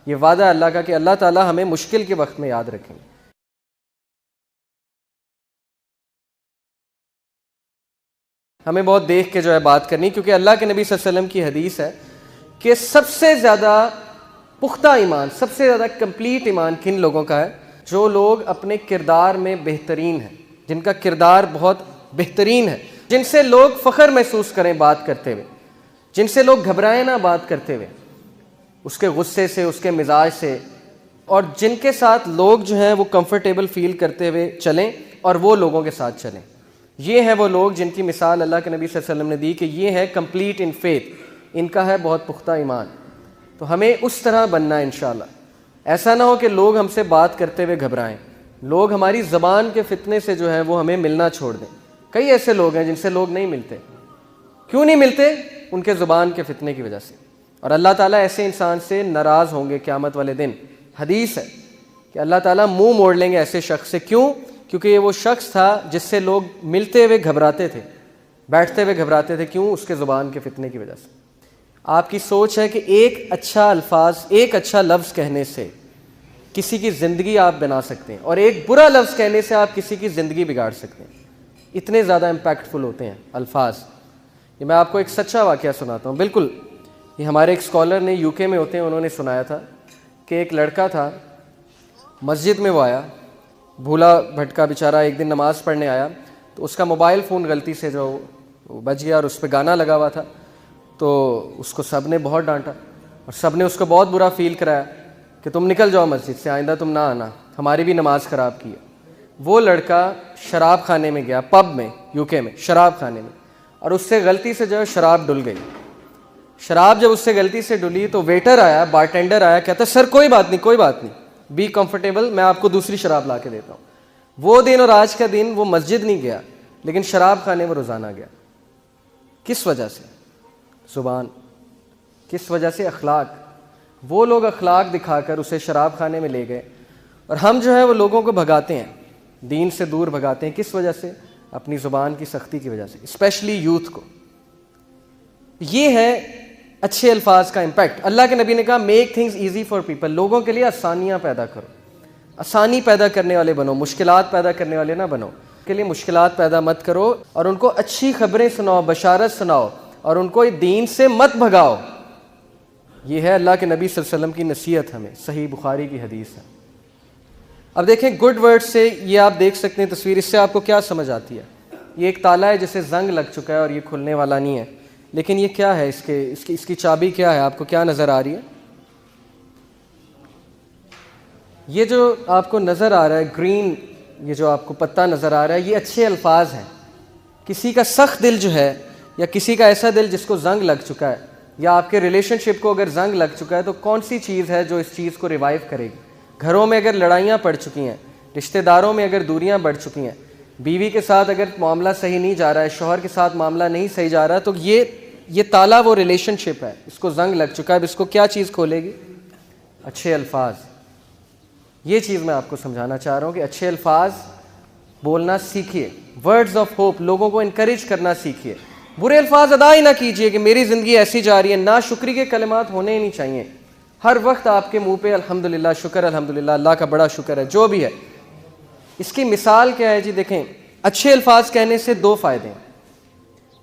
یہ وعدہ اللہ کا کہ اللہ تعالیٰ ہمیں مشکل کے وقت میں یاد رکھیں گے۔ ہمیں بہت دیکھ کے جو ہے بات کرنی، کیونکہ اللہ کے نبی صلی اللہ علیہ وسلم کی حدیث ہے کہ سب سے زیادہ پختہ ایمان، سب سے زیادہ کمپلیٹ ایمان کن لوگوں کا ہے؟ جو لوگ اپنے کردار میں بہترین ہیں، جن کا کردار بہت بہترین ہے، جن سے لوگ فخر محسوس کریں بات کرتے ہوئے، جن سے لوگ گھبرائیں نہ بات کرتے ہوئے، اس کے غصے سے، اس کے مزاج سے، اور جن کے ساتھ لوگ جو ہیں وہ کمفرٹیبل فیل کرتے ہوئے چلیں اور وہ لوگوں کے ساتھ چلیں۔ یہ ہیں وہ لوگ جن کی مثال اللہ کے نبی صلی اللہ علیہ وسلم نے دی کہ یہ ہے کمپلیٹ ان فیتھ، ان کا ہے بہت پختہ ایمان۔ تو ہمیں اس طرح بننا ہے انشاءاللہ۔ ایسا نہ ہو کہ لوگ ہم سے بات کرتے ہوئے گھبرائیں، لوگ ہماری زبان کے فتنے سے جو ہے وہ ہمیں ملنا چھوڑ دیں۔ کئی ایسے لوگ ہیں جن سے لوگ نہیں ملتے۔ کیوں نہیں ملتے؟ ان کے زبان کے فتنے کی وجہ سے، اور اللہ تعالیٰ ایسے انسان سے ناراض ہوں گے قیامت والے دن۔ حدیث ہے کہ اللہ تعالیٰ منہ موڑ لیں گے ایسے شخص سے۔ کیوں؟ کیونکہ یہ وہ شخص تھا جس سے لوگ ملتے ہوئے گھبراتے تھے، بیٹھتے ہوئے گھبراتے تھے۔ کیوں؟ اس کے زبان کے فتنے کی وجہ سے۔ آپ کی سوچ ہے کہ ایک اچھا الفاظ، ایک اچھا لفظ کہنے سے کسی کی زندگی آپ بنا سکتے ہیں، اور ایک برا لفظ کہنے سے آپ کسی کی زندگی بگاڑ سکتے ہیں۔ اتنے زیادہ امپیکٹفل ہوتے ہیں الفاظ۔ یہ میں آپ کو ایک سچا واقعہ سناتا ہوں۔ بالکل یہ ہمارے ایک اسکالر نے UK میں ہوتے ہیں، انہوں نے سنایا تھا کہ ایک لڑکا تھا، مسجد میں وہ آیا، بھولا بھٹکا بیچارہ، ایک دن نماز پڑھنے آیا تو اس کا موبائل فون غلطی سے جو بج گیا اور اس پہ گانا لگا ہوا تھا، تو اس کو سب نے بہت ڈانٹا اور سب نے اس کو بہت برا فیل کرایا کہ تم نکل جاؤ مسجد سے، آئندہ تم نہ آنا، ہماری بھی نماز خراب کی ہے۔ وہ لڑکا شراب خانے میں گیا، پب میں، UK میں شراب خانے میں، اور اس سے غلطی سے جو ہے شراب ڈل گئی۔ شراب جب اس سے غلطی سے ڈلی تو ویٹر آیا، بارٹینڈر آیا، کہتا سر کوئی بات نہیں، کوئی بات نہیں، بی کمفرٹیبل، میں آپ کو دوسری شراب لا کے دیتا ہوں۔ وہ دن اور آج کا دن وہ مسجد نہیں گیا، لیکن شراب خانے میں روزانہ گیا۔ کس وجہ سے؟ زبان۔ کس وجہ سے؟ اخلاق۔ وہ لوگ اخلاق دکھا کر اسے شراب خانے میں لے گئے، اور ہم جو ہے وہ لوگوں کو بھگاتے ہیں، دین سے دور بھگاتے ہیں۔ کس وجہ سے؟ اپنی زبان کی سختی کی وجہ سے، اسپیشلی یوتھ کو۔ یہ ہے اچھے الفاظ کا امپیکٹ۔ اللہ کے نبی نے کہا make things easy for people, لوگوں کے لیے آسانیاں پیدا کرو، آسانی پیدا کرنے والے بنو، مشکلات پیدا کرنے والے نہ بنو۔ کے لیے مشکلات پیدا مت کرو، اور ان کو اچھی خبریں سناؤ، بشارت سناؤ، اور ان کو دین سے مت بھگاؤ۔ یہ ہے اللہ کے نبی صلی اللہ علیہ وسلم کی نصیحت ہمیں، صحیح بخاری کی حدیث ہے۔ اب دیکھیں گڈ ورڈ سے، یہ آپ دیکھ سکتے ہیں تصویر، اس سے آپ کو کیا سمجھ آتی ہے؟ یہ ایک تالا ہے جسے زنگ لگ چکا ہے اور یہ کھلنے والا نہیں ہے، لیکن یہ کیا ہے؟ اس کی چابی کیا ہے؟ آپ کو کیا نظر آ رہی ہے؟ یہ جو آپ کو نظر آ رہا ہے گرین، یہ جو آپ کو پتہ نظر آ رہا ہے، یہ اچھے الفاظ ہیں۔ کسی کا سخت دل جو ہے، یا کسی کا ایسا دل جس کو زنگ لگ چکا ہے، یا آپ کے ریلیشن شپ کو اگر زنگ لگ چکا ہے، تو کون سی چیز ہے جو اس چیز کو ریوائیو کرے گی؟ گھروں میں اگر لڑائیاں پڑ چکی ہیں، رشتہ داروں میں اگر دوریاں بڑھ چکی ہیں، بیوی کے ساتھ اگر معاملہ صحیح نہیں جا رہا ہے، شوہر کے ساتھ معاملہ نہیں صحیح جا رہا، تو یہ تالا وہ ریلیشن شپ ہے، اس کو زنگ لگ چکا ہے۔ اب اس کو کیا چیز کھولے گی؟ اچھے الفاظ۔ یہ چیز میں آپ کو سمجھانا چاہ رہا ہوں کہ اچھے الفاظ بولنا سیکھیے، ورڈز آف ہوپ، لوگوں کو انکریج کرنا سیکھیے۔ برے الفاظ ادا ہی نہ کیجیے کہ میری زندگی ایسی جا رہی ہے، نا شکری کے کلمات ہونے ہی نہیں چاہیے۔ ہر وقت آپ کے منہ پہ الحمدللہ، شکر الحمدللہ، اللہ کا بڑا شکر ہے، جو بھی ہے۔ اس کی مثال کیا ہے جی؟ دیکھیں، اچھے الفاظ کہنے سے دو فائدے ہیں۔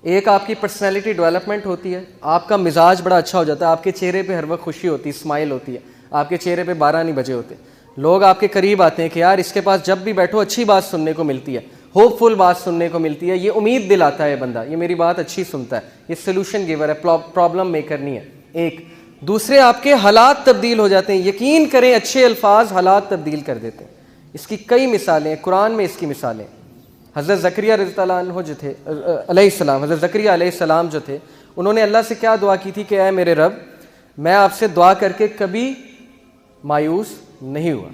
ایک، آپ کی پرسنالٹی ڈیولپمنٹ ہوتی ہے، آپ کا مزاج بڑا اچھا ہو جاتا ہے، آپ کے چہرے پہ ہر وقت خوشی ہوتی ہے، اسمائل ہوتی ہے، آپ کے چہرے پہ 12 نہیں بجے ہوتے، لوگ آپ کے قریب آتے ہیں کہ یار اس کے پاس جب بھی بیٹھو اچھی بات سننے کو ملتی ہے، ہوپ فل بات سننے کو ملتی ہے، یہ امید دلاتا ہے بندہ، یہ میری بات اچھی سنتا ہے، یہ سلوشن گیور ہے، پرابلم میکر نہیں ہے۔ ایک دوسرے، آپ کے حالات تبدیل ہو جاتے ہیں۔ یقین کریں، اچھے الفاظ حالات تبدیل کر دیتے ہیں۔ اس کی کئی مثالیں ہیں، قرآن میں اس کی مثالیں۔ حضرت زکریہ رضی اللہ عنہ جو تھے علیہ السلام، حضرت زکریہ علیہ السلام جو تھے، انہوں نے اللہ سے کیا دعا کی تھی کہ اے میرے رب، میں آپ سے دعا کر کے کبھی مایوس نہیں ہوا۔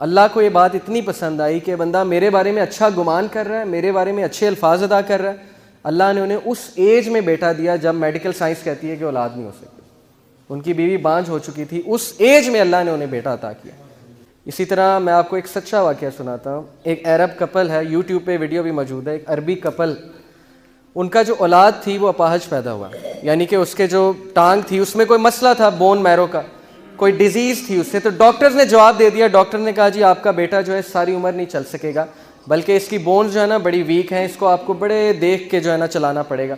اللہ کو یہ بات اتنی پسند آئی کہ بندہ میرے بارے میں اچھا گمان کر رہا ہے، میرے بارے میں اچھے الفاظ ادا کر رہا ہے۔ اللہ نے انہیں اس ایج میں بیٹا دیا جب میڈیکل سائنس کہتی ہے کہ اولاد نہیں ہو سکتی۔ ان کی بیوی بانجھ ہو چکی تھی، اس ایج میں اللہ نے انہیں بیٹا عطا کیا۔ اسی طرح میں آپ کو ایک سچا واقعہ سناتا ہوں۔ ایک عرب کپل ہے، یوٹیوب پہ ویڈیو بھی موجود ہے، ایک عربی کپل، ان کا جو اولاد تھی وہ اپاہج پیدا ہوا، یعنی کہ اس کے جو ٹانگ تھی اس میں کوئی مسئلہ تھا بون میرو کا، کوئی ڈیزیز تھی اس سے. تو ڈاکٹرز نے جواب دے دیا. ڈاکٹر نے کہا جی آپ کا بیٹا جو ہے ساری عمر نہیں چل سکے گا, بلکہ اس کی بونز جو ہے نا بڑی ویک ہیں, اس کو آپ کو بڑے دیکھ کے جو ہے نا چلانا پڑے گا,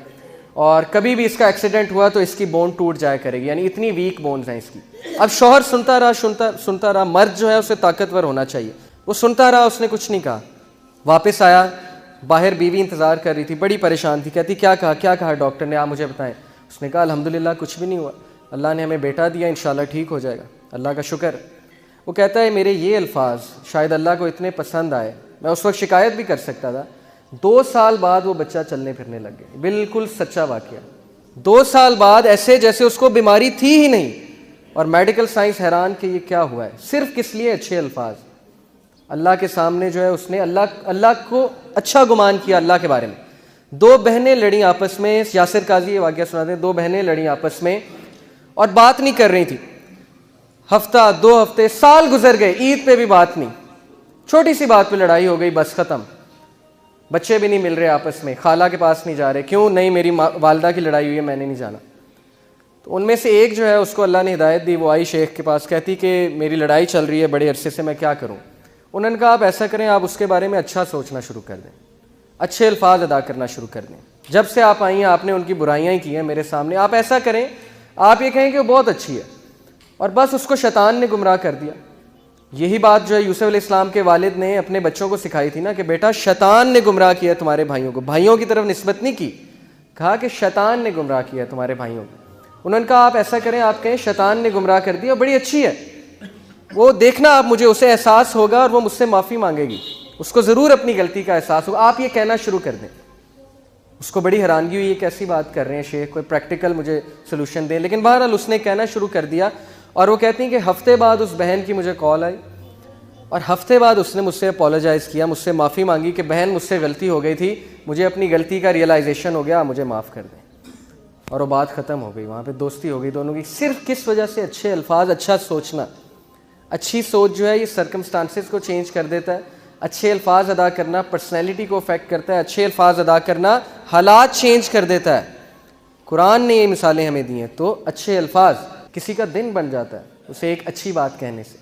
اور کبھی بھی اس کا ایکسیڈنٹ ہوا تو اس کی بون ٹوٹ جایا کرے گی, یعنی اتنی ویک بونز ہیں اس کی. اب شوہر سنتا رہا. مرد جو ہے اسے طاقتور ہونا چاہیے. وہ سنتا رہا, اس نے کچھ نہیں کہا. واپس آیا, باہر بیوی انتظار کر رہی تھی, بڑی پریشان تھی. کہتی کیا کہا ڈاکٹر نے, آپ مجھے بتائیں. اس نے کہا الحمدللہ کچھ بھی نہیں ہوا, اللہ نے ہمیں بیٹا دیا, انشاءاللہ ٹھیک ہو جائے گا, اللہ کا شکر. وہ کہتا ہے میرے یہ الفاظ شاید اللہ کو اتنے پسند آئے, میں اس وقت شکایت بھی کر سکتا تھا. 2 سال بعد وہ بچہ چلنے پھرنے لگ گیا. بالکل سچا واقعہ. 2 سال بعد ایسے جیسے اس کو بیماری تھی ہی نہیں. اور میڈیکل سائنس حیران کہ یہ کیا ہوا ہے, صرف کس لیے اچھے الفاظ. اللہ کے سامنے جو ہے اس نے اللہ کو اچھا گمان کیا اللہ کے بارے میں. 2 بہنیں لڑیں آپس میں. یاسر قاضی یہ واقعہ سناتے ہیں. 2 بہنیں لڑیں آپس میں اور بات نہیں کر رہی تھی. ہفتہ 2 ہفتے سال گزر گئے, عید پہ بھی بات نہیں. چھوٹی سی بات پہ لڑائی ہو گئی, بس ختم. بچے بھی نہیں مل رہے آپس میں, خالہ کے پاس نہیں جا رہے. کیوں نہیں, میری والدہ کی لڑائی ہوئی ہے, میں نے نہیں جانا. تو ان میں سے ایک جو ہے اس کو اللہ نے ہدایت دی, وہ آئی شیخ کے پاس, کہتی کہ میری لڑائی چل رہی ہے بڑے عرصے سے, میں کیا کروں. انہوں نے کہا آپ ایسا کریں, آپ اس کے بارے میں اچھا سوچنا شروع کر دیں, اچھے الفاظ ادا کرنا شروع کر دیں. جب سے آپ آئی ہیں آپ نے ان کی برائیاں ہی کی ہیں میرے سامنے. آپ ایسا کریں, آپ یہ کہیں کہ وہ بہت اچھی ہے, اور بس اس کو شیطان نے گمراہ کر دیا. یہی بات جو ہے یوسف علیہ السلام کے والد نے اپنے بچوں کو سکھائی تھی نا, کہ بیٹا شیطان نے گمراہ کیا تمہارے بھائیوں کو. بھائیوں کی طرف نسبت نہیں کی, کہا کہ شیطان نے گمراہ کیا تمہارے بھائیوں کو. انہوں نے کہا آپ ایسا کریں, آپ کہیں شیطان نے گمراہ کر دیا, بڑی اچھی ہے, وہ دیکھنا آپ مجھے, اسے احساس ہوگا اور وہ مجھ سے معافی مانگے گی, اس کو ضرور اپنی غلطی کا احساس ہوگا. آپ یہ کہنا شروع کر دیں. اس کو بڑی حیرانگی ہوئی, یہ کیسی بات کر رہے ہیں شیخ, کوئی پریکٹیکل مجھے سلوشن دیں. لیکن بہرحال اس نے کہنا شروع کر دیا. اور وہ کہتی ہیں کہ ہفتے بعد اس بہن کی مجھے کال آئی, اور ہفتے بعد اس نے مجھ سے اپولوجائز کیا, مجھ سے معافی مانگی کہ بہن مجھ سے غلطی ہو گئی تھی, مجھے اپنی غلطی کا ریئلائزیشن ہو گیا, مجھے معاف کر دیں. اور وہ بات ختم ہو گئی, وہاں پہ دوستی ہو گئی دونوں کی. صرف کس وجہ سے, اچھے الفاظ, اچھا سوچنا. اچھی سوچ جو ہے یہ سرکمسٹانسز کو چینج کر دیتا ہے. اچھے الفاظ ادا کرنا پرسنالٹی کو افیکٹ کرتا ہے. اچھے الفاظ ادا کرنا حالات چینج کر دیتا ہے. قرآن نے یہ مثالیں ہمیں دی ہیں. تو اچھے الفاظ, کسی کا دن بن جاتا ہے اسے ایک اچھی بات کہنے سے.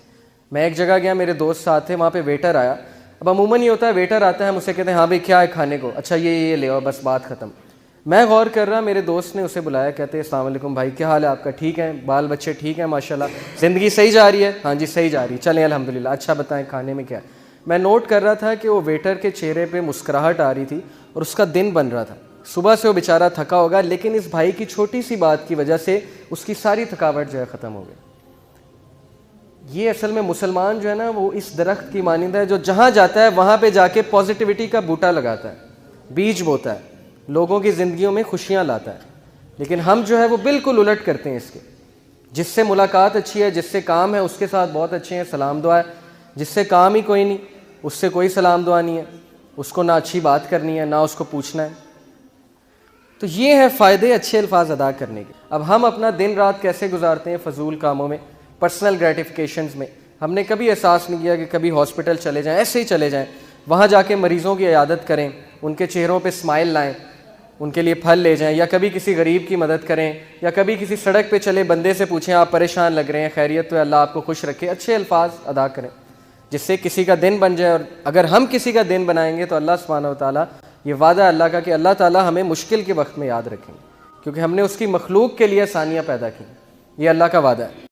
میں ایک جگہ گیا, میرے دوست ساتھ تھے, وہاں پہ ویٹر آیا. اب عموماً یہ ہوتا ہے ویٹر آتا ہے, ہم اسے کہتے ہیں ہاں بھائی کیا ہے کھانے کو, اچھا یہ لے آؤ, بس بات ختم. میں غور کر رہا, میرے دوست نے اسے بلایا, کہتے ہیں السلام علیکم بھائی, کیا حال ہے آپ کا, ٹھیک ہے, بال بچے ٹھیک ہیں ماشاءاللہ, زندگی صحیح جا رہی ہے, ہاں جی صحیح جا رہی ہے, چلیں الحمدللہ, اچھا بتائیں کھانے میں کیا ہے. میں نوٹ کر رہا تھا کہ وہ ویٹر کے چہرے پہ مسکراہٹ آ رہی تھی اور اس کا دن بن رہا تھا. صبح سے وہ بیچارہ تھکا ہوگا, لیکن اس بھائی کی چھوٹی سی بات کی وجہ سے اس کی ساری تھکاوٹ جو ہے ختم ہو گئی. یہ اصل میں مسلمان جو ہے نا وہ اس درخت کی مانند ہے جو جہاں جاتا ہے وہاں پہ جا کے پازیٹیوٹی کا بوٹا لگاتا ہے, بیج بوتا ہے, لوگوں کی زندگیوں میں خوشیاں لاتا ہے. لیکن ہم جو ہے وہ بالکل الٹ کرتے ہیں اس کے. جس سے ملاقات اچھی ہے, جس سے کام ہے, اس کے ساتھ بہت اچھے ہیں, سلام دعا ہے. جس سے کام ہی کوئی نہیں, اس سے کوئی سلام دعا نہیں ہے, اس کو نہ اچھی بات کرنی ہے نہ اس کو پوچھنا ہے. تو یہ ہے فائدے اچھے الفاظ ادا کرنے کے. اب ہم اپنا دن رات کیسے گزارتے ہیں فضول کاموں میں, پرسنل گریٹیفیکیشنز میں. ہم نے کبھی احساس نہیں کیا کہ کبھی ہاسپٹل چلے جائیں, ایسے ہی چلے جائیں, وہاں جا کے مریضوں کی عیادت کریں, ان کے چہروں پہ اسمائل لائیں, ان کے لیے پھل لے جائیں, یا کبھی کسی غریب کی مدد کریں, یا کبھی کسی سڑک پہ چلے بندے سے پوچھیں آپ پریشان لگ رہے ہیں, خیریت تو ہے, اللہ آپ کو خوش رکھے. اچھے الفاظ ادا کریں جس سے کسی کا دن بن جائے. اور اگر ہم کسی کا دن بنائیں گے تو اللہ سبحانہ و تعالیٰ, یہ وعدہ اللہ کا کہ اللہ تعالیٰ ہمیں مشکل کے وقت میں یاد رکھیں گے, کیونکہ ہم نے اس کی مخلوق کے لیے آسانیاں پیدا کی. یہ اللہ کا وعدہ ہے.